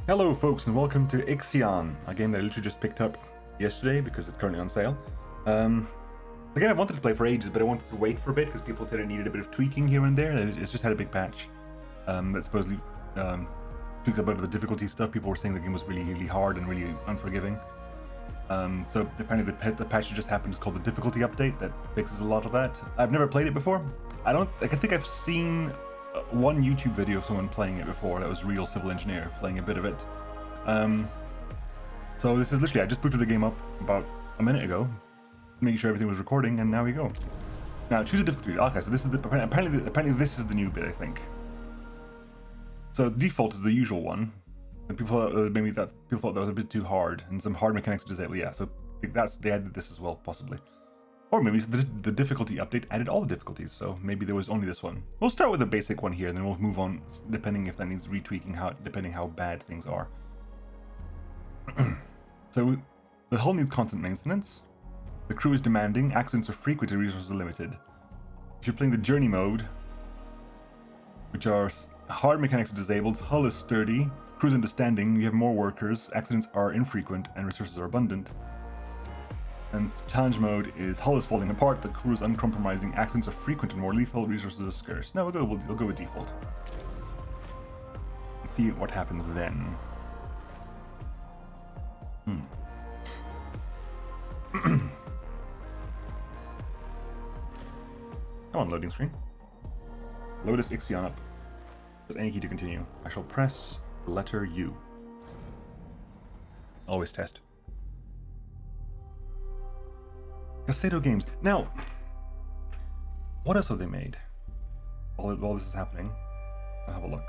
Hello folks and welcome to IXION, a game that I literally just picked up yesterday because it's currently on sale. The game I wanted to play for ages, but I wanted to wait for a bit because people said it needed a bit of tweaking here and there, and it's just had a big patch that supposedly tweaks about the difficulty stuff. People were saying the game was really hard and really unforgiving. So apparently the patch that just happened is called the difficulty update that fixes a lot of that. I've never played it before. I think I've seen one YouTube video of someone playing it before. That was Real Civil Engineer playing a bit of it. So this is literally, I just booted the game up about a minute ago, making sure everything was recording, and now we go. Now choose a difficulty. Okay, so this is apparently this is the new bit, I think. So default is the usual one. And people thought that was a bit too hard, and some hard mechanics to disable. Yeah, so they added this as well, possibly. Or maybe the difficulty update added all the difficulties, so maybe there was only this one. We'll start with the basic one here, and then we'll move on, depending if that needs retweaking, depending how bad things are. So, the hull needs constant maintenance. The crew is demanding, accidents are frequent, and resources are limited. If you're playing the journey mode, which are hard mechanics are disabled, hull is sturdy, crew's understanding, you have more workers, accidents are infrequent, and resources are abundant. And challenge mode is hull is falling apart, the crew is uncompromising, accidents are frequent and more lethal, resources are scarce. Now we'll go with default. And see what happens then. Come on, loading screen. Load this IXION up. Press any key to continue. I shall press the letter U. Always test. Casado Games. Now, what else have they made? While this is happening, I'll have a look.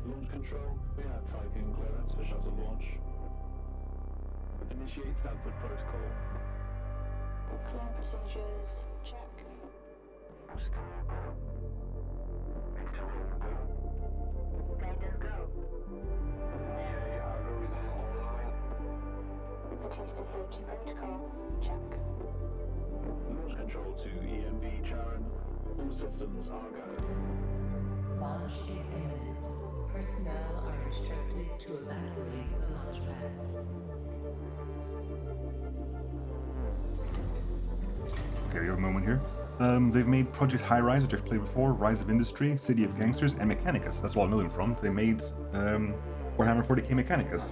Launch control, we have Tiqqun clearance for shuttle launch. Initiate Stanford protocol. Clear procedures, check. Guidance go. Batista safety protocol, check. Launch control to EMB Charon. All systems are go. Launch is imminent. Personnel are instructed to evacuate the launch pad. Okay, we have a moment here. They've made Project High Rise, which I've played before, Rise of Industry, City of Gangsters, and Mechanicus. That's what I know them from. They made Warhammer 40k Mechanicus,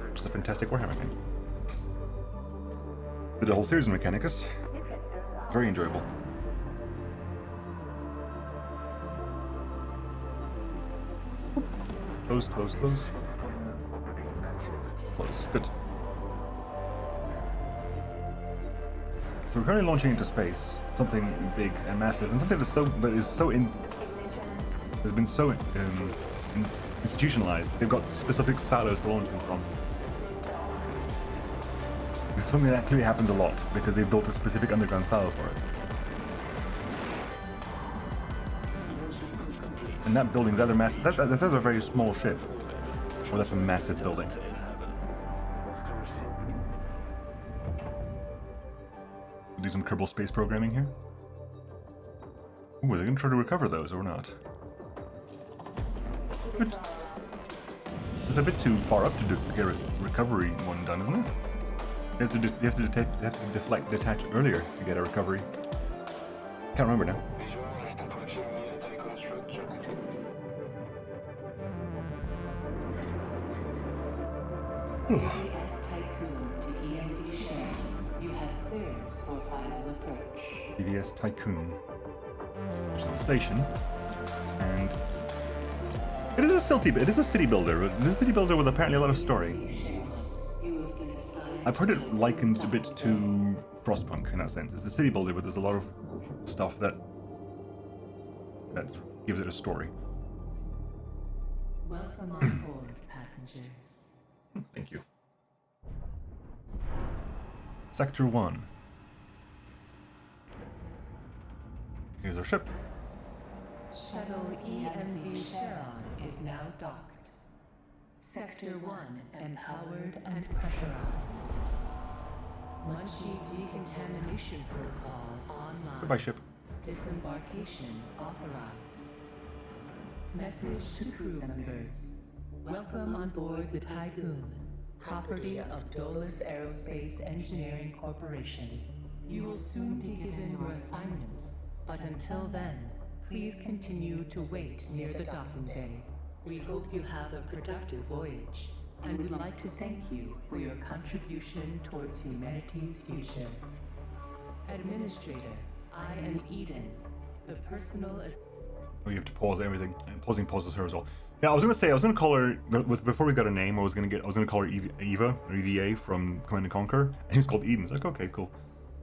which is a fantastic Warhammer game. Did a whole series of Mechanicus. Very enjoyable. Close. Close. Good. So we're currently launching into space, something big and massive, and something has been so institutionalized. They've got specific silos to launch them from. This is something that actually happens a lot because they built a specific underground silo for it. And that building's either massive. That's a very small ship, or that's a massive building. Do some Kerbal space programming here. Ooh, are they going to try to recover those or not? But it's a bit too far up to get a recovery one done, isn't it? You have to detach earlier to get a recovery. Can't remember now. VVS Tiqqun to EMB Sharon. You have clearance for final approach. VVS Tiqqun, which is the station, and it is a city builder, but it is a city builder with apparently a lot of story. I've heard it likened a bit to Frostpunk in that sense. It's a city builder, but there's a lot of stuff that gives it a story. Welcome on board, passengers. Thank you. Sector 1. Here's our ship. Shuttle EMV Sharon is now docked. Sector 1 empowered and pressurized. Munchie decontamination protocol online. Goodbye, ship. Disembarkation authorized. Message to crew members. Welcome on board the Tiqqun, property of DOLOS A.E.C. Engineering Corporation. You will soon be given your assignments, but until then, please continue to wait near the docking bay. We hope you have a productive voyage, and would like to thank you for your contribution towards humanity's future. Administrator, I am Eden, the personal Oh, you have to pause everything. And pausing pauses her as well. Yeah, I was gonna call her before we got a name. I was gonna call her Eva or EVA from Command and Conquer, and he's called Eden. It's like, okay, cool.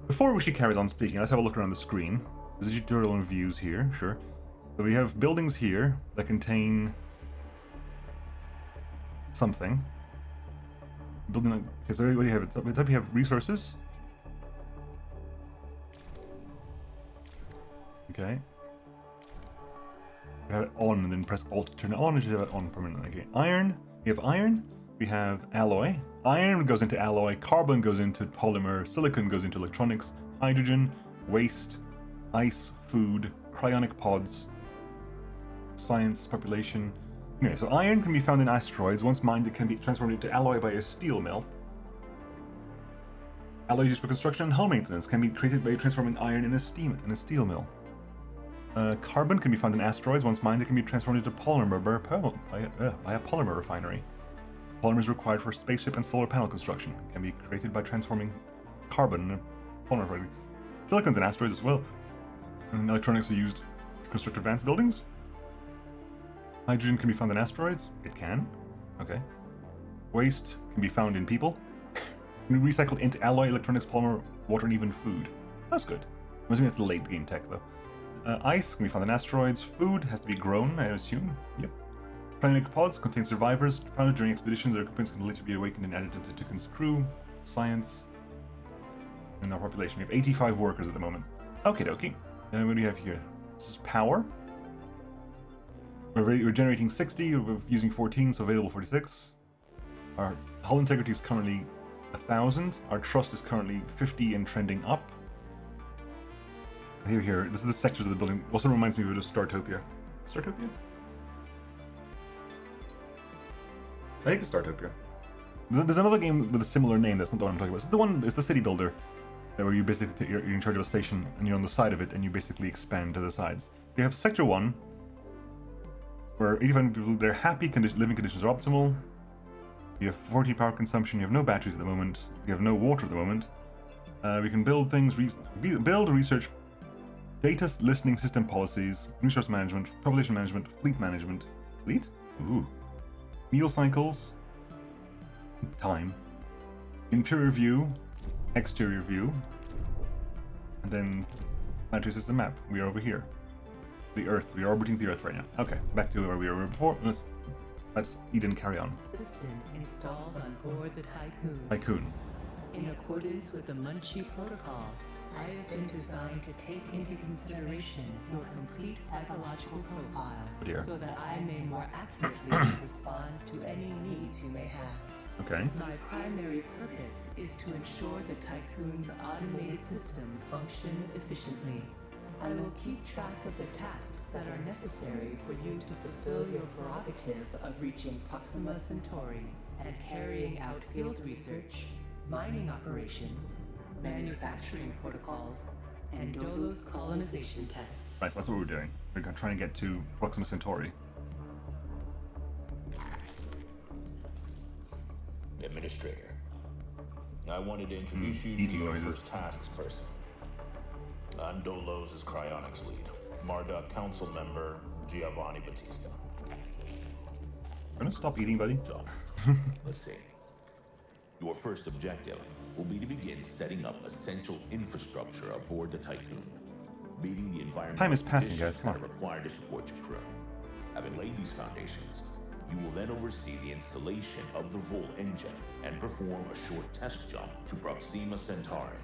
Before she carries on speaking, let's have a look around the screen. There's a tutorial and views here, sure. So we have buildings here that contain something. Building. Okay, so what do you have? At the top you have resources. Okay. You have it on and then press Alt to turn it on, and you have it on permanently. Okay, iron. We have iron. We have alloy. Iron goes into alloy. Carbon goes into polymer. Silicon goes into electronics. Hydrogen, waste, ice, food, cryonic pods, science, population. Anyway, so iron can be found in asteroids. Once mined, it can be transformed into alloy by a steel mill. Alloys used for construction and hull maintenance can be created by transforming iron in a steel mill. Carbon can be found in asteroids. Once mined, it can be transformed into polymer by a polymer refinery. Polymers required for spaceship and solar panel construction can be created by transforming carbon in a polymer refinery. Silicon's in asteroids as well. And electronics are used to construct advanced buildings. Hydrogen can be found in asteroids. It can. Okay. Waste can be found in people. Can be recycled into alloy, electronics, polymer, water, and even food. That's good. I'm assuming that's the late game tech, though. Ice can be found in asteroids. Food has to be grown, I assume. Yep. Cryonic pods contain survivors found during expeditions. Their components can later be awakened and added to Tiqqun's crew. Science. And our population. We have 85 workers at the moment. Okie dokie. And what do we have here? This is power. We're generating 60. We're using 14, so available 46. Our hull integrity is currently 1,000. Our trust is currently 50 and trending up. Here. This is the sectors of the building. Also reminds me of a bit of Startopia. Startopia? I think it's Startopia. There's another game with a similar name. That's not the one I'm talking about. It's the city builder, where you basically you're in charge of a station and you're on the side of it and you basically expand to the sides. You have Sector 1, where 85 people, their happy living conditions are optimal. You have 40 power consumption. You have no batteries at the moment. You have no water at the moment. We can build things, build, research, data listening system policies, resource management, population management, fleet management. Fleet? Ooh. Meal cycles. Time. Interior view. Exterior view. And then planetary system map. We are over here. The Earth. We are orbiting the Earth right now. Okay, back to where we were before. Let's Eden carry on. Assistant installed on board the Tiqqun. Tiqqun. In accordance with the Munchie Protocol, I have been designed to take into consideration your complete psychological profile so that I may more accurately respond to any needs you may have. Okay. My primary purpose is to ensure the Tiqqun's automated systems function efficiently. I will keep track of the tasks that are necessary for you to fulfill your prerogative of reaching Proxima Centauri and carrying out field research, mining operations, manufacturing protocols, and DOLOS colonization tests. Right, so that's what we're doing. We're trying to get to Proxima Centauri. Administrator, I wanted to introduce you to your first tasks person. I'm DOLOS' cryonics lead, Marduk council member Giovanni Battista. Gonna stop eating, buddy. So, let's see. Your first objective will be to begin setting up essential infrastructure aboard the Tiqqun, meeting the environmental Time is passing, guys. conditions Come on. that are required to support your crew. Having laid these foundations, you will then oversee the installation of the Vol engine and perform a short test jump to Proxima Centauri.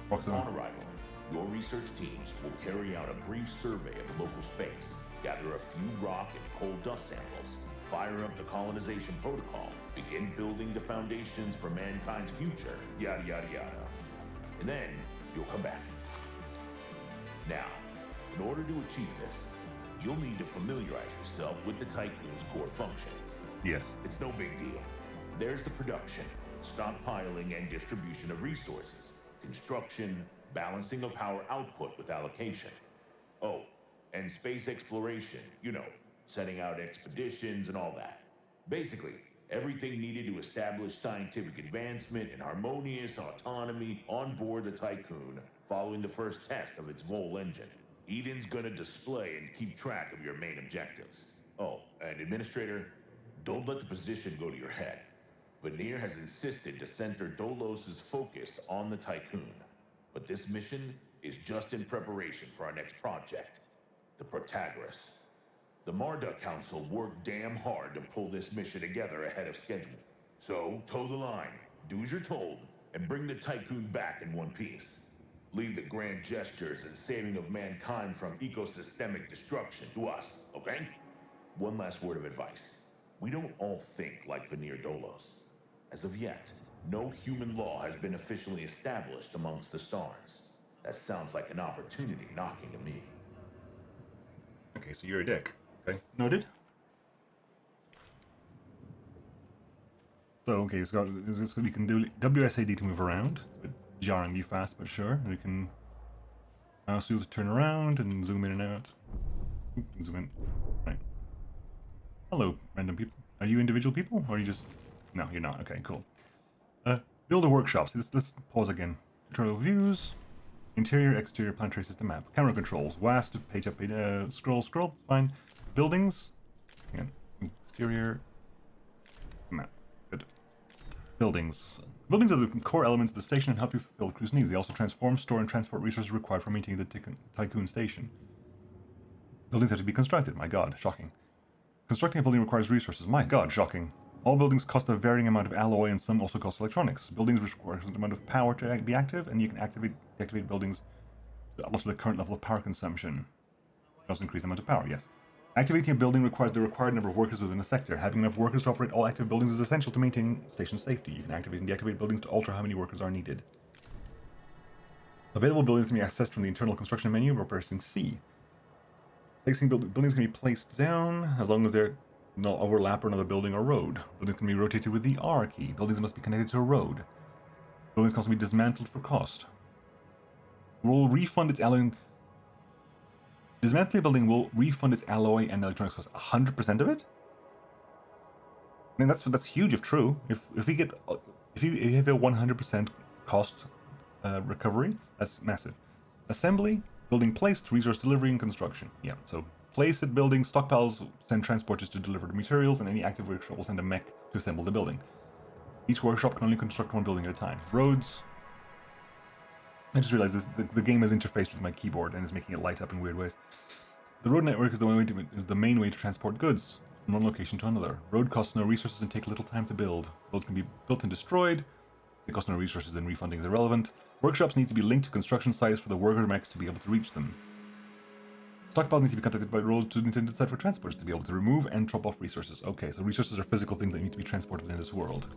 Upon arrival, your research teams will carry out a brief survey of the local space, gather a few rock and coal dust samples, fire up the colonization protocol, begin building the foundations for mankind's future, yada yada yada. And then you'll come back. Now, in order to achieve this, you'll need to familiarize yourself with the Tiqqun's core functions. Yes. It's no big deal. There's the production, stockpiling and distribution of resources, construction, balancing of power output with allocation. Oh, and space exploration, you know, setting out expeditions and all that. Basically, everything needed to establish scientific advancement and harmonious autonomy on board the Tiqqun following the first test of its Vol engine. Eden's gonna display and keep track of your main objectives. Oh, and Administrator, don't let the position go to your head. Veneer has insisted to center DOLOS' focus on the Tiqqun, but this mission is just in preparation for our next project, the Protagoras. The Marduk Council worked damn hard to pull this mission together ahead of schedule. So, toe the line, do as you're told, and bring the Tiqqun back in one piece. Leave the grand gestures and saving of mankind from ecosystemic destruction to us, okay? One last word of advice. We don't all think like Veneer DOLOS. As of yet, no human law has been officially established amongst the stars. That sounds like an opportunity knocking to me. Okay, so you're a dick. Okay, noted. So, okay, we can do WSAD to move around. It's a bit jarringly fast, but sure. We can mouse wheel to turn around and zoom in and out. Oop, zoom in. Right. Hello, random people. Are you individual people, or are you just... No, you're not. Okay, cool. Build a workshop. So let's pause again. Tutorial views. Interior, exterior, planetary system map. Camera controls. WASD, page up, page, scroll, it's fine. Buildings. Again, exterior. Map. Good. Buildings. Buildings are the core elements of the station and help you fulfill crew's needs. They also transform, store, and transport resources required for maintaining the Tiqqun station. Buildings have to be constructed. My god, shocking. Constructing a building requires resources. My god, shocking. All buildings cost a varying amount of alloy, and some also cost electronics. Buildings require a certain amount of power to be active, and you can deactivate buildings to alter the current level of power consumption. It also increase the amount of power, yes. Activating a building requires the required number of workers within a sector. Having enough workers to operate all active buildings is essential to maintain station safety. You can activate and deactivate buildings to alter how many workers are needed. Available buildings can be accessed from the internal construction menu by pressing C. Placing buildings can be placed down as long as they're no overlap or another building or road. Buildings can be rotated with the R key. Buildings must be connected to a road. Buildings can also be dismantled for cost. Will refund its alloy. Dismantling a building will refund its alloy and electronics cost. 100% of it? I mean, that's huge if true. If you have a 100% cost recovery, that's massive. Assembly, building placed, resource delivery, and construction. Yeah, so place at building, stockpiles send transporters to deliver the materials, and any active workshop will send a mech to assemble the building. Each workshop can only construct one building at a time. Roads. I just realized the game has interfaced with my keyboard and is making it light up in weird ways. The road network is the main way to transport goods from one location to another. Road costs no resources and take little time to build. Roads can be built and destroyed. They cost no resources and refunding is irrelevant. Workshops need to be linked to construction sites for the worker mechs to be able to reach them. Stockpiles need to be contacted by roads to the intended site for transporters to be able to remove and drop off resources. Okay, so resources are physical things that need to be transported in this world.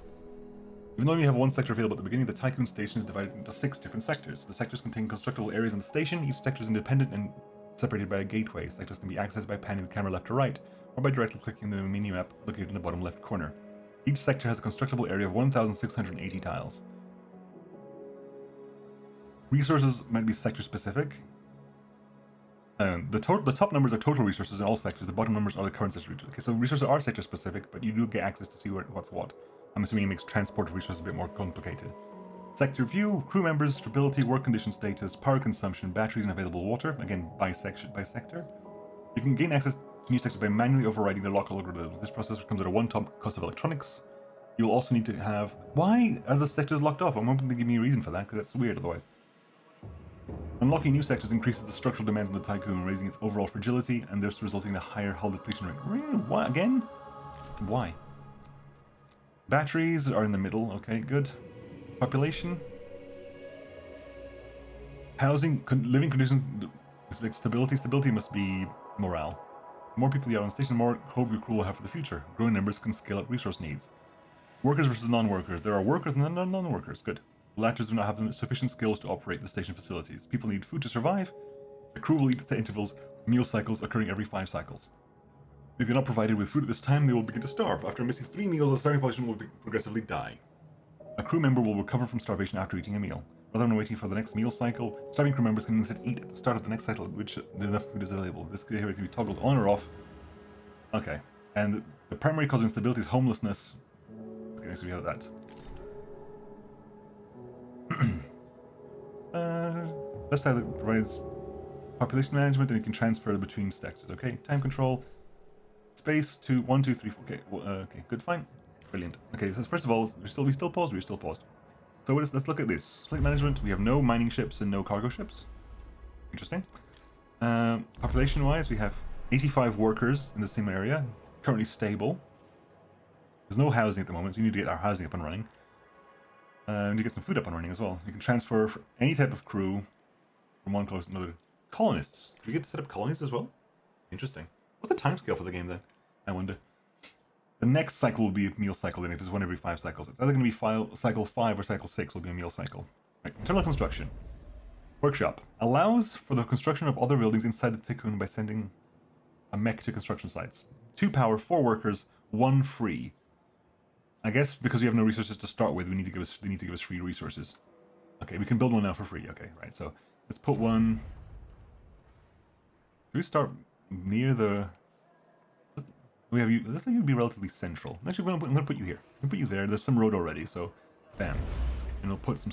Even though you have one sector available at the beginning, the Tiqqun station is divided into 6 different sectors. The sectors contain constructible areas in the station. Each sector is independent and separated by a gateway. Sectors can be accessed by panning the camera left or right, or by directly clicking the minimap located in the bottom left corner. Each sector has a constructible area of 1,680 tiles. Resources might be sector specific. The top numbers are total resources in all sectors. The bottom numbers are the current sector. Okay, so resources are sector specific, but you do get access to see what's what. I'm assuming it makes transport of resources a bit more complicated. Sector view, crew members, stability, work condition status, power consumption, batteries, and available water. Again, by sector. You can gain access to new sectors by manually overriding the lock algorithms. This process comes at a one-time cost of electronics. You will also need to have... Why are the sectors locked off? I'm hoping to give me a reason for that, because that's weird otherwise. Unlocking new sectors increases the structural demands on the Tiqqun, raising its overall fragility, and thus resulting in a higher hull depletion rate. Really? What? Again? Why? Batteries are in the middle. Okay, good. Population. Housing, living conditions, stability. Stability must be morale. The more people you have on the station, the more hope your crew will have for the future. Growing numbers can scale up resource needs. Workers versus non-workers. There are workers and non-workers. Good. The latter do not have sufficient skills to operate the station facilities. People need food to survive. The crew will eat at set intervals, meal cycles occurring every 5 cycles. If you're not provided with food at this time, they will begin to starve. After missing 3 meals, the starving population will progressively die. A crew member will recover from starvation after eating a meal. Rather than waiting for the next meal cycle, starving crew members can instead eat at the start of the next cycle, at which enough food is available. This behavior can be toggled on or off. Okay, and the primary cause of instability is homelessness. Okay, so we have that. Left side provides population management, and you can transfer between sectors. Okay, time control. Space to 1, 2, 3, 4. Okay, okay, good, fine, brilliant. Okay, so first of all, we still paused. We're still paused. So let's look at this. Fleet management. We have no mining ships and no cargo ships. Interesting. Population-wise, we have 85 workers in the same area, currently stable. There's no housing at the moment, so we need to get our housing up and running. We need to get some food up and running as well. You can transfer any type of crew from one colony to another. Colonists. Do we get to set up colonies as well? Interesting. What's the timescale for the game then? I wonder. The next cycle will be a meal cycle then, if it's one every 5 cycles. It's either going to be cycle 5 or cycle 6 will be a meal cycle. Right. Internal construction. Workshop. Allows for the construction of other buildings inside the Tiqqun by sending a mech to construction sites. 2 power, 4 workers, 1 free. I guess because we have no resources to start with, they need to give us free resources. Okay, we can build one now for free. Okay, right. So let's put one. Do we start near the? We have you. This thing would be relatively central. Actually, I'm gonna put you here. I'm gonna put you there. There's some road already, so bam. And we'll put some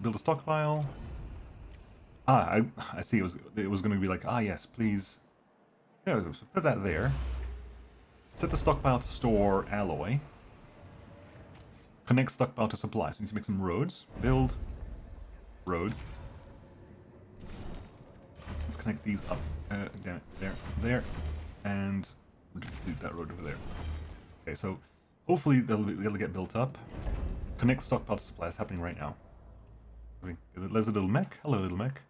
build a stockpile. I see. It was gonna be like, yes, please. Yeah, so put that there. Set the stockpile to store alloy. Connect stockpile to supply. So we need to make some roads. Build roads. Let's connect these up. Damn it, there, and we'll just delete that road over there. Okay, so hopefully they'll get built up. Connect stockpile to supply. It's happening right now. There's a little mech. Hello, little mech.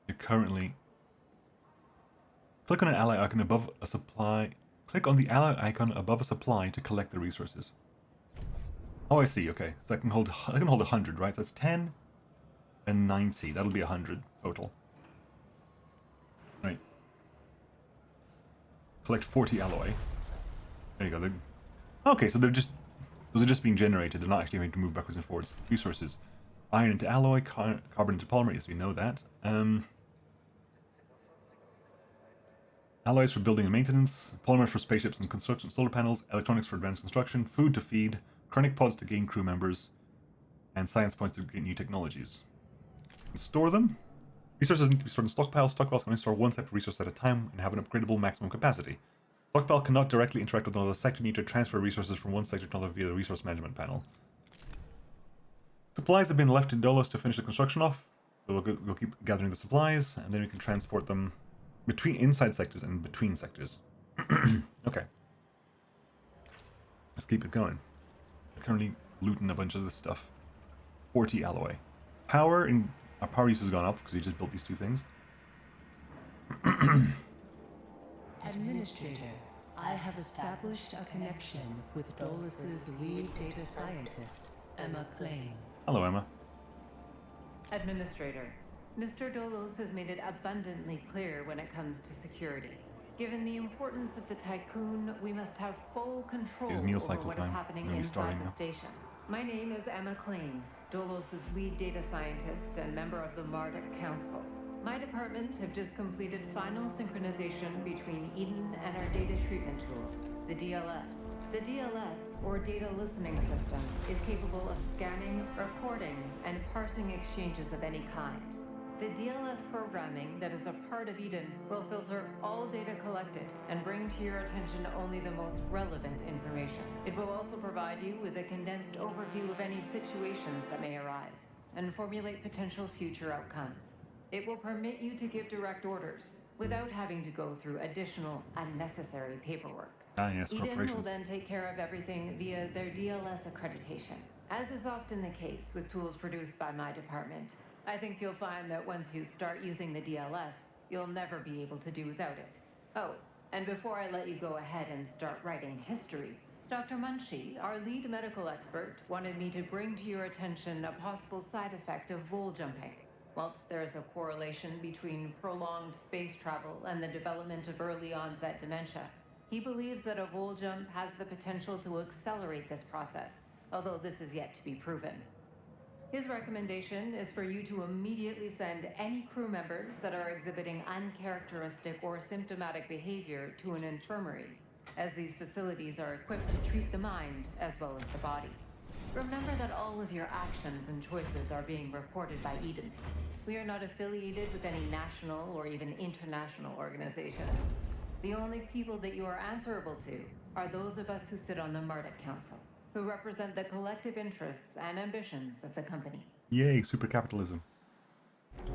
You're currently. Click on an ally icon above a supply. Click on the ally icon above a supply to collect the resources. Oh, I see. Okay, so I can hold 100, right? That's 10 and 90. That'll be 100 total. Right. Collect 40 alloy. There you go. Okay, so those are just being generated. They're not actually having to move backwards and forwards. Resources: iron into alloy, carbon into polymer. Yes, we know that. Alloys for building and maintenance, polymers for spaceships and construction, solar panels, electronics for advanced construction, food to feed, chronic pods to gain crew members, and science points to get new technologies. And store them. Resources need to be stored in stockpiles. Stockpiles can only store one type of resource at a time and have an upgradable maximum capacity. Stockpile cannot directly interact with another sector. You need to transfer resources from one sector to another via the resource management panel. Supplies have been left in DOLOS to finish the construction off. So we'll keep gathering the supplies, and then we can transport them between inside sectors and between sectors. Okay. Let's keep it going. We're currently looting a bunch of this stuff. 40 alloy. Our power use has gone up because we just built these 2 things. Administrator, I have established a connection with DOLOS's lead data scientist, Emma Klein. Hello, Emma. Administrator, Mr. Dolos has made it abundantly clear when it comes to security. Given the importance of the Tiqqun, we must have full control over what is happening inside the station. My name is Emma Klein, Dolos's lead data scientist and member of the Marduk Council. My department have just completed final synchronization between Eden and our data treatment tool, the DLS. The DLS, or Data Listening System, is capable of scanning, recording, and parsing exchanges of any kind. The DLS programming that is a part of Eden will filter all data collected and bring to your attention only the most relevant information. It will also provide you with a condensed overview of any situations that may arise and formulate potential future outcomes. It will permit you to give direct orders without having to go through additional unnecessary paperwork. Yes, Eden will then take care of everything via their DLS accreditation. As is often the case with tools produced by my department, I think you'll find that once you start using the DLS, you'll never be able to do without it. Oh, and before I let you go ahead and start writing history, Dr. Munchie, our lead medical expert, wanted me to bring to your attention a possible side effect of vol jumping. Whilst there is a correlation between prolonged space travel and the development of early onset dementia, he believes that a vol jump has the potential to accelerate this process, although this is yet to be proven. His recommendation is for you to immediately send any crew members that are exhibiting uncharacteristic or symptomatic behavior to an infirmary, as these facilities are equipped to treat the mind as well as the body. Remember that all of your actions and choices are being recorded by Eden. We are not affiliated with any national or even international organization. The only people that you are answerable to are those of us who sit on the Marduk Council, who represent the collective interests and ambitions of the company. Yay, super capitalism.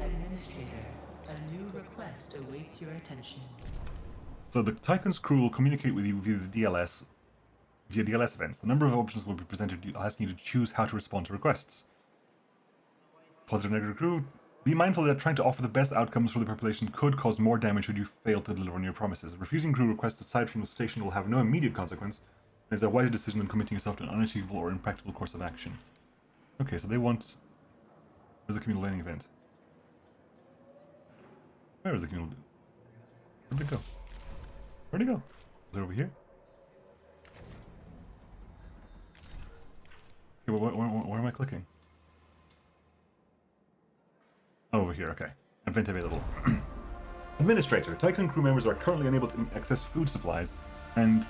Administrator, a new request awaits your attention. So the Tiqqun's crew will communicate with you via DLS events. The number of options will be presented to you, asking you to choose how to respond to requests. Positive and negative crew. Be mindful that trying to offer the best outcomes for the population could cause more damage should you fail to deliver on your promises. Refusing crew requests aside from the station will have no immediate consequence, and is a wiser decision than committing yourself to an unachievable or impractical course of action. Okay, so they want... Where's the communal landing event? Where is the communal... Where'd it go? Where'd it go? Is it over here? Okay, where am I clicking? Over here, okay. Event available. Administrator. Tiqqun crew members are currently unable to access food supplies, and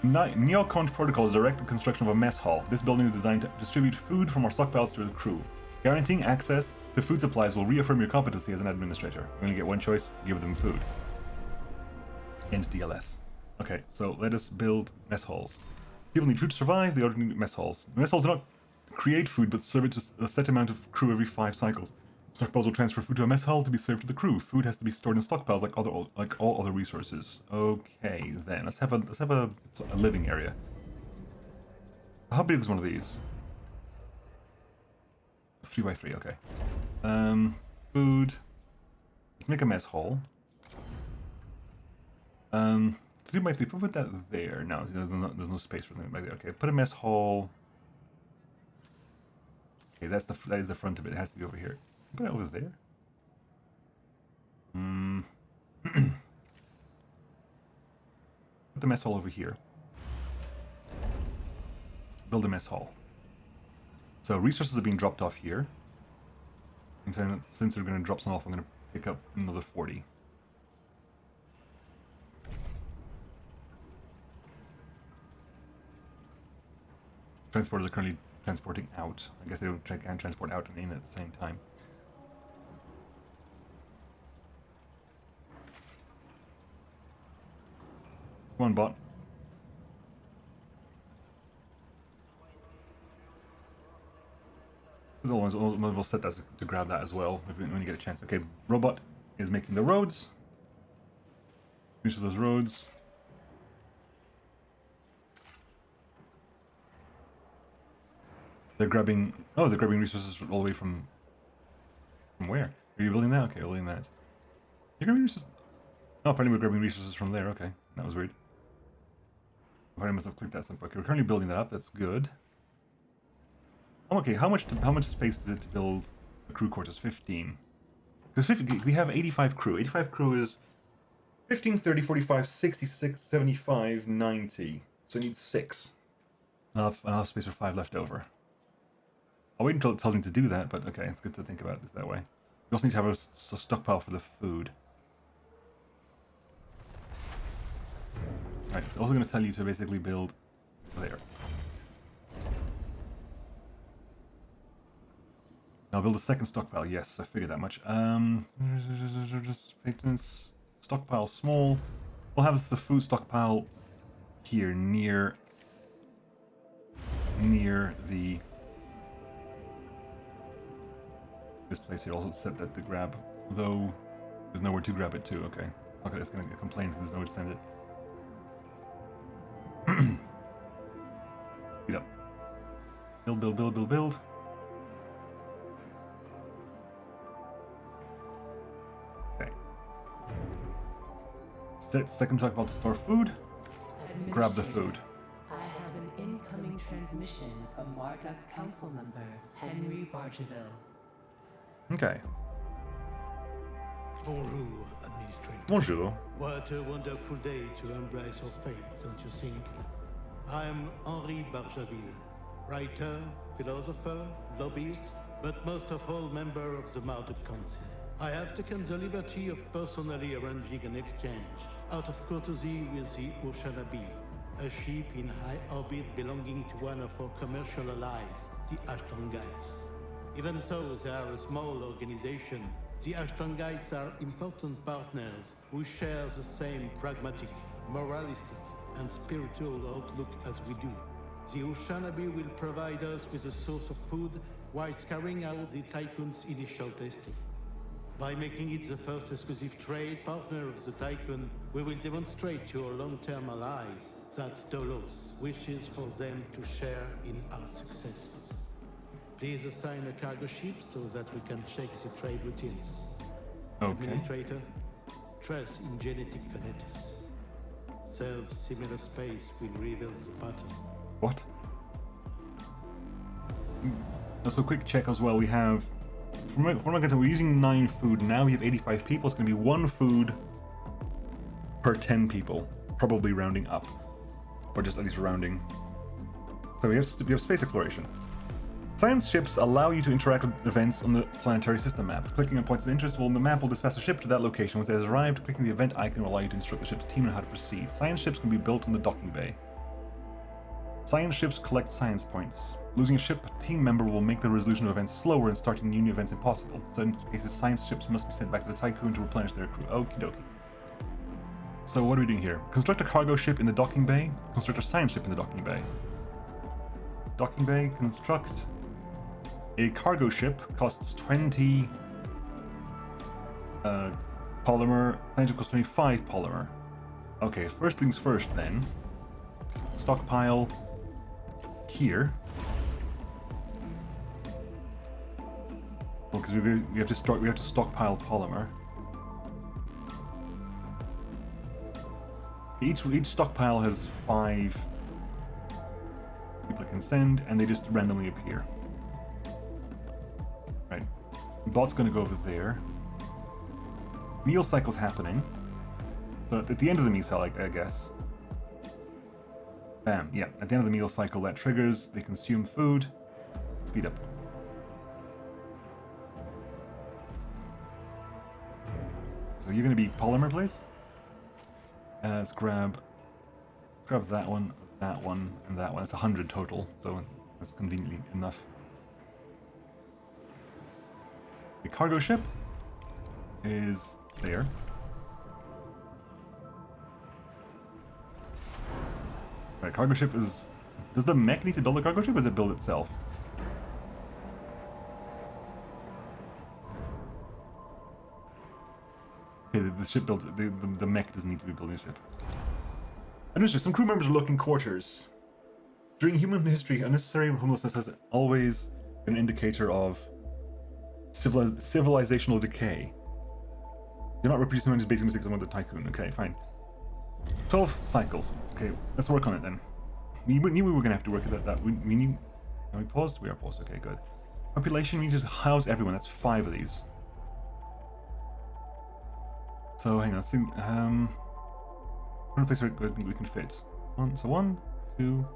Neocont Protocol is directing the construction of a mess hall. This building is designed to distribute food from our stockpiles to the crew. Guaranteeing access to food supplies will reaffirm your competency as an administrator. You only get one choice, give them food. End DLS. Okay, so let us build mess halls. People need food to survive, they already need mess halls. Mess halls do not create food, but serve it to a set amount of crew every 5 cycles. Stockpiles will transfer food to a mess hall to be served to the crew. Food has to be stored in stockpiles like all other resources. Okay, then let's have a living area. How big is one of these? 3x3. Okay. Food. Let's make a mess hall. 3x3. Put that there. No, there's no space for them back there. Okay, put a mess hall. Okay, that is the front of it. It has to be over here. Put it over there. Put the mess hall over here. Build a mess hall. So resources are being dropped off here. And since we're going to drop some off, I'm going to pick up another 40. Transporters are currently transporting out. I guess they can't transport out and in at the same time. Come on, bot. We'll set that to grab that as well when you get a chance. Okay, robot is making the roads. Finish those roads. They're grabbing. Oh, they're grabbing resources all the way from where? Are you building that? Okay, building that. You're grabbing resources. Oh, apparently we're grabbing resources from there. Okay, that was weird. I must have clicked that something. Okay, we're currently building that up. That's good. Okay, how much space does it to build a crew quarters? 15. Because we have 85 crew. 85 crew is 15, 30, 45, 66, 75, 90. So it needs 6. I'll have space for 5 left over. I'll wait until it tells me to do that, but okay, it's good to think about this that way. We also need to have a stockpile for the food. Right, it's also going to tell you to basically build there. I'll build a second stockpile. Yes, I figured that much. Maintenance stockpile small. We'll have the food stockpile here near the this place here. Also set that to grab, though there's nowhere to grab it to. Okay, okay, it's gonna complain because there's nowhere to send it. Speed up. Build. Okay. Set second stockpile to store food. Grab the food. I have an incoming transmission from Marduk Council member Henry Bargeville. Okay. Bonjour, Administrator. Bonjour. What a wonderful day to embrace your fate, don't you think? I'm Henri Barjaville, writer, philosopher, lobbyist, but most of all member of the Mounted Council. I have taken the liberty of personally arranging an exchange, out of courtesy with the Oceanabe, a ship in high orbit belonging to one of our commercial allies, the Ashtongites. Even though they are a small organization, the Ashtongites are important partners who share the same pragmatic, moralistic, and spiritual outlook as we do. The Oceanabe will provide us with a source of food whilst carrying out the Tiqqun's initial testing. By making it the first exclusive trade partner of the Tiqqun, we will demonstrate to our long-term allies that DOLOS wishes for them to share in our successes. Please assign a cargo ship so that we can check the trade routines. Okay. Administrator, trust in genetic kinetics. Self-similar space will reveal the pattern. What? So quick check as well. We have, from what I can tell, we're using 9 food now. We have 85 people. It's going to be 1 food per 10 people, probably rounding up, or just at least rounding. So we have space exploration. Science ships allow you to interact with events on the planetary system map. Clicking on points of interest on the map will dispatch a ship to that location. Once it has arrived, clicking the event icon will allow you to instruct the ship's team on how to proceed. Science ships can be built in the docking bay. Science ships collect science points. Losing a ship team member will make the resolution of events slower and starting new events impossible. In certain cases, science ships must be sent back to the Tiqqun to replenish their crew. Okie dokie. So what are we doing here? Construct a cargo ship in the docking bay. Construct a science ship in the docking bay. Docking bay, construct. A cargo ship costs 20 polymer. Science ship costs 25 polymer. Okay, first things first then. Stockpile here. Well, because we have to stockpile polymer. Each stockpile has 5 people it can send, and they just randomly appear. Right. Bot's gonna go over there. Meal cycle's happening. So at the end of the meal cycle, I guess. Bam, yeah. At the end of the meal cycle, that triggers. They consume food. Speed up. So you're gonna be polymer, please? Let's grab that one, and that one. It's 100 total, so that's conveniently enough. The cargo ship is there. Right, cargo ship is... Does the mech need to build a cargo ship, or does it build itself? Okay, the ship built... The mech doesn't need to be building a ship. Administrator, some crew members are looking quarters. During human history, unnecessary homelessness has always been an indicator of civilizational decay. Do not reproduce many basic mistakes among the Tiqqun. Okay, fine. 12 cycles. Okay, let's work on it then. We knew we were going to have to work at that. We need... Are we paused? We are paused. Okay, good. Population, we need to house everyone. That's 5 of these. So, hang on. See, one place where we can fit. 1, 2...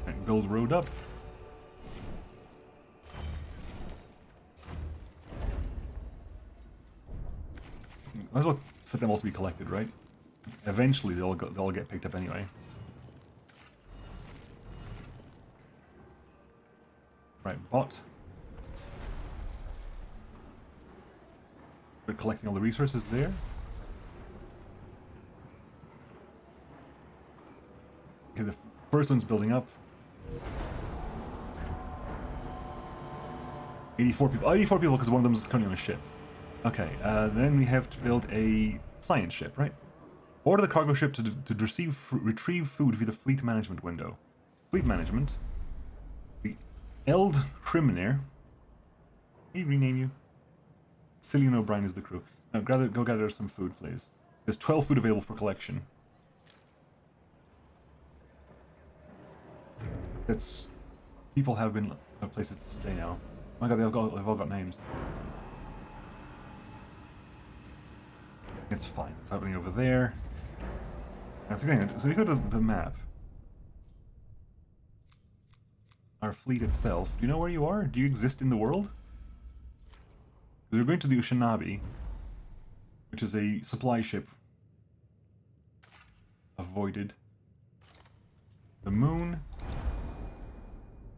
Right, build road up. Might as well set them all to be collected, right? Eventually they'll get picked up anyway. Right, bot. We're collecting all the resources there. Okay, the first one's building up. 84 people. Oh, 84 people because one of them is currently on a ship. Okay, then we have to build a science ship, right? Order the cargo ship to retrieve food via the fleet management window. Fleet management. The Eld Criminator. Can you rename you? Cillian O'Brien is the crew. Now go gather some food, please. There's 12 food available for collection. People have places to stay now. Oh my god, they've all got names. It's fine. It's happening over there. I'm forgetting. So we go to the map. Our fleet itself. Do you know where you are? Do you exist in the world? We're going to the Ushinabi, which is a supply ship. Avoided. The moon.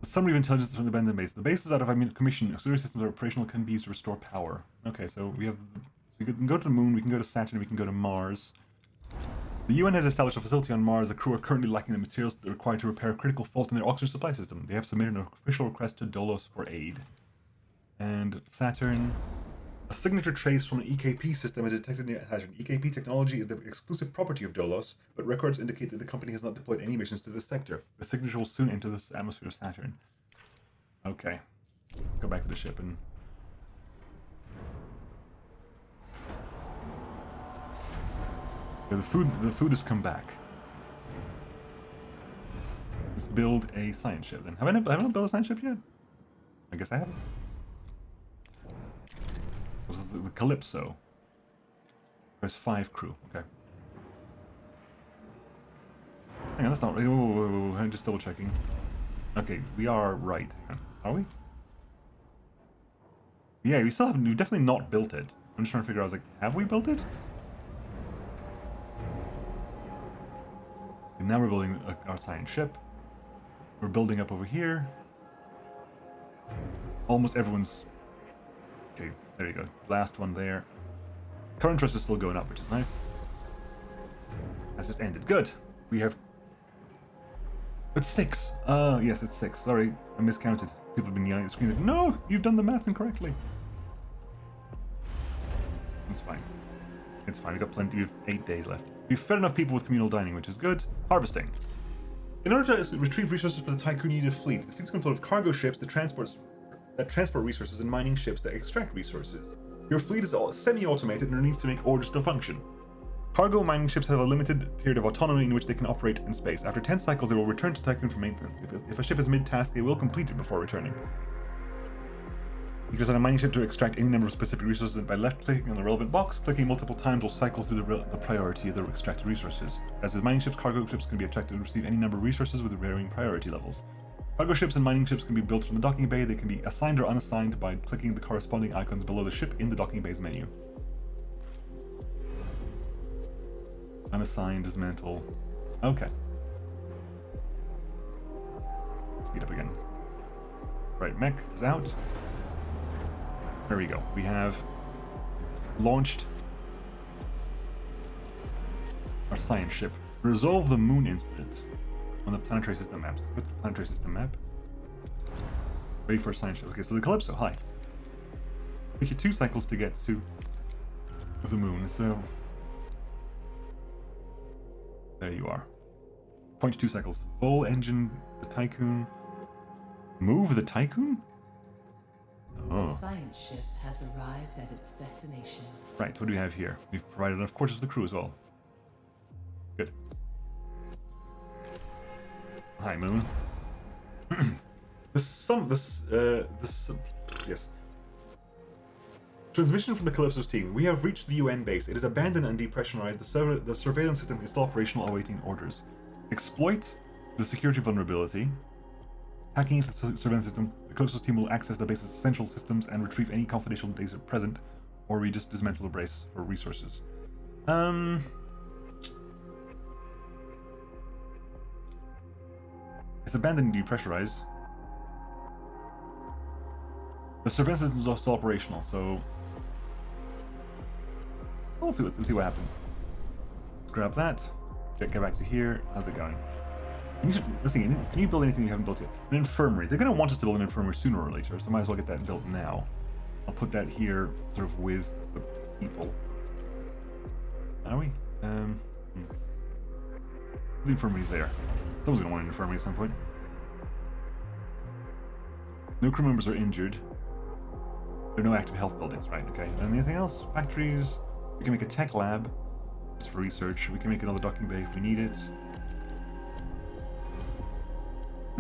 The summary of intelligence from the abandoned base. The base is out of commission. Auxiliary systems are operational, can be used to restore power. Okay, so we can go to the moon, we can go to Saturn, we can go to Mars. The UN has established a facility on Mars. The crew are currently lacking the materials required to repair a critical fault in their oxygen supply system. They have submitted an official request to DOLOS for aid. And Saturn. A signature trace from an EKP system is detected near Saturn. EKP technology is the exclusive property of DOLOS, but records indicate that the company has not deployed any missions to this sector. The signature will soon enter the atmosphere of Saturn. Okay. Let's go back to the ship and... Yeah, the food has come back. Let's build a science ship then. Have I not built a science ship yet? I guess I haven't. This is the Calypso. There's 5 crew. Okay. Hang on, that's not right. Whoa, I'm just double checking. Okay, we are right. Are we? Yeah, we've definitely not built it. I'm just trying to figure out, I was like, have we built it? And now we're building our science ship. We're building up over here. Almost everyone's... Okay, there you go. Last one there. Current trust is still going up, which is nice. That's just ended. Good. We have... It's 6. Yes, it's 6. Sorry, I miscounted. People have been yelling at the screen like, no, you've done the maths incorrectly. It's fine. It's fine. We've got plenty. We have 8 days left. We've fed enough people with communal dining, which is good. Harvesting. In order to retrieve resources for the Tiqqun, you need a fleet. The fleet's composed of cargo ships that transport resources and mining ships that extract resources. Your fleet is all semi-automated and needs to make orders to function. Cargo mining ships have a limited period of autonomy in which they can operate in space. After 10 cycles, they will return to Tiqqun for maintenance. If a ship is mid-task, they will complete it before returning. You can set a mining ship to extract any number of specific resources by left-clicking on the relevant box. Clicking multiple times will cycle through the priority of the extracted resources. As with mining ships, cargo ships can be attracted to receive any number of resources with varying priority levels. Cargo ships and mining ships can be built from the docking bay. They can be assigned or unassigned by clicking the corresponding icons below the ship in the docking bay's menu. Unassigned, dismantle. Okay. Speed up again. Right, mech is out. There we go. We have launched our science ship. Resolve the moon incident on the planetary system map. Let's put the planetary system map. Ready for a science ship. Okay, so the Calypso, hi. Take you 2 cycles to get to the moon, so... There you are. 0.2 cycles. Full engine, the Tiqqun. Move the Tiqqun? Oh. The science ship has arrived at its destination. Right, what do we have here? We've provided enough quarters for the crew as well. Good. Hi, Moon. Yes. Transmission from the Calypso's team. We have reached the UN base. It is abandoned and depressurized. The surveillance system is still operational, awaiting orders. Exploit the security vulnerability. Hacking into the surveillance system, the Calypso's team will access the base's essential systems and retrieve any confidential data present, or we just dismantle the base for resources. It's abandoned and depressurized. The surveillance system is still operational, so let's see what happens. Let's grab that. Get back to here. How's it going? Listen, can you build anything you haven't built yet? An infirmary. They're going to want us to build an infirmary sooner or later, so I might as well get that built now. I'll put that here, sort of with the people. Are we? The infirmary's there. Someone's going to want an infirmary at some point. No crew members are injured. There are no active health buildings, right? Okay. And anything else? Factories. We can make a tech lab just for research. We can make another docking bay if we need it.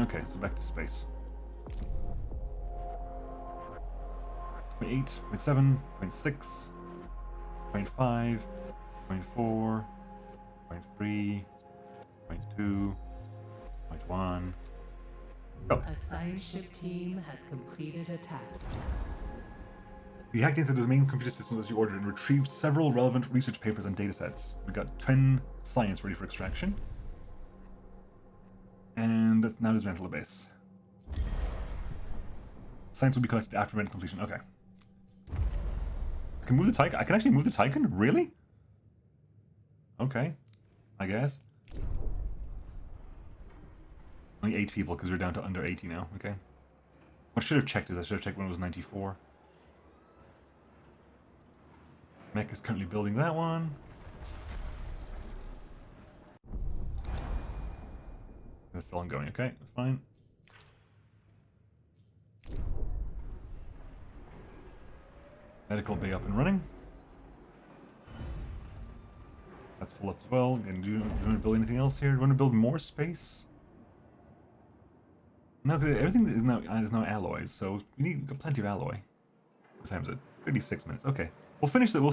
Okay, so back to space. 0.8, 0.7, 0.6, 0.5, 0.4, 0.3, 0.2, 0.1. Go. A science ship team has completed a task. You hacked into the main computer systems as you ordered and retrieved several relevant research papers and datasets. We got 10 science ready for extraction. And that's now dismantle the base. Science will be collected after event completion. Okay. I can move the Tiqqun. I can actually move the Tiqqun? Really? Okay. I guess. Only 8 people because we're down to under 80 now. Okay. What I should have checked is I should have checked when it was 94. Mech is currently building that one. That's still ongoing. Okay, fine. Medical bay up and running. That's full up as well. And do you want to build anything else here? Do you want to build more space? No, because everything is now alloys, so we've got plenty of alloy. What time is it? 36 minutes. Okay, we'll finish that. We'll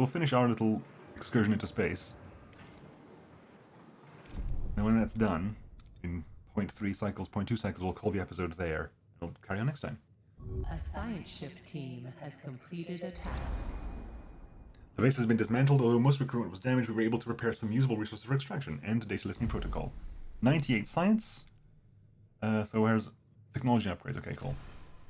finish our little excursion into space. And when that's done, in 0.3 cycles, 0.2 cycles, we'll call the episode there. We'll carry on next time. A science ship team has completed a task. The base has been dismantled, although most equipment was damaged. We were able to repair some usable resources for extraction and data listening protocol. 98 science. So where's technology upgrades? Okay, cool.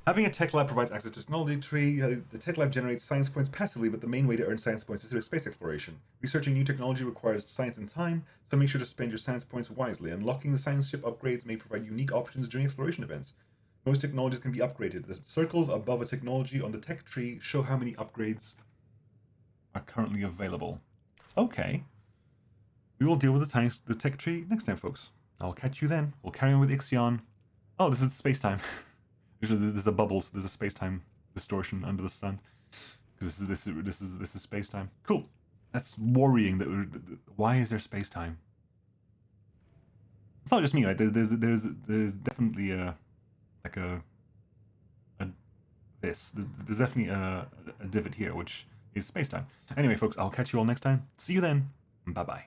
Having a tech lab provides access to technology tree. The tech lab generates science points passively, but the main way to earn science points is through space exploration. Researching new technology requires science and time, so make sure to spend your science points wisely. Unlocking the science ship upgrades may provide unique options during exploration events. Most technologies can be upgraded. The circles above a technology on the tech tree show how many upgrades are currently available. Okay. We will deal with the tech tree next time, folks. I'll catch you then. We'll carry on with IXION. Oh, this is space-time. Usually there's a bubble, so there's a space-time distortion under the sun. Because this is space-time. Cool. That's worrying. Why is there space-time? It's not just me, right? There's definitely there's definitely a divot here, which is space-time. Anyway, folks, I'll catch you all next time. See you then. Bye-bye.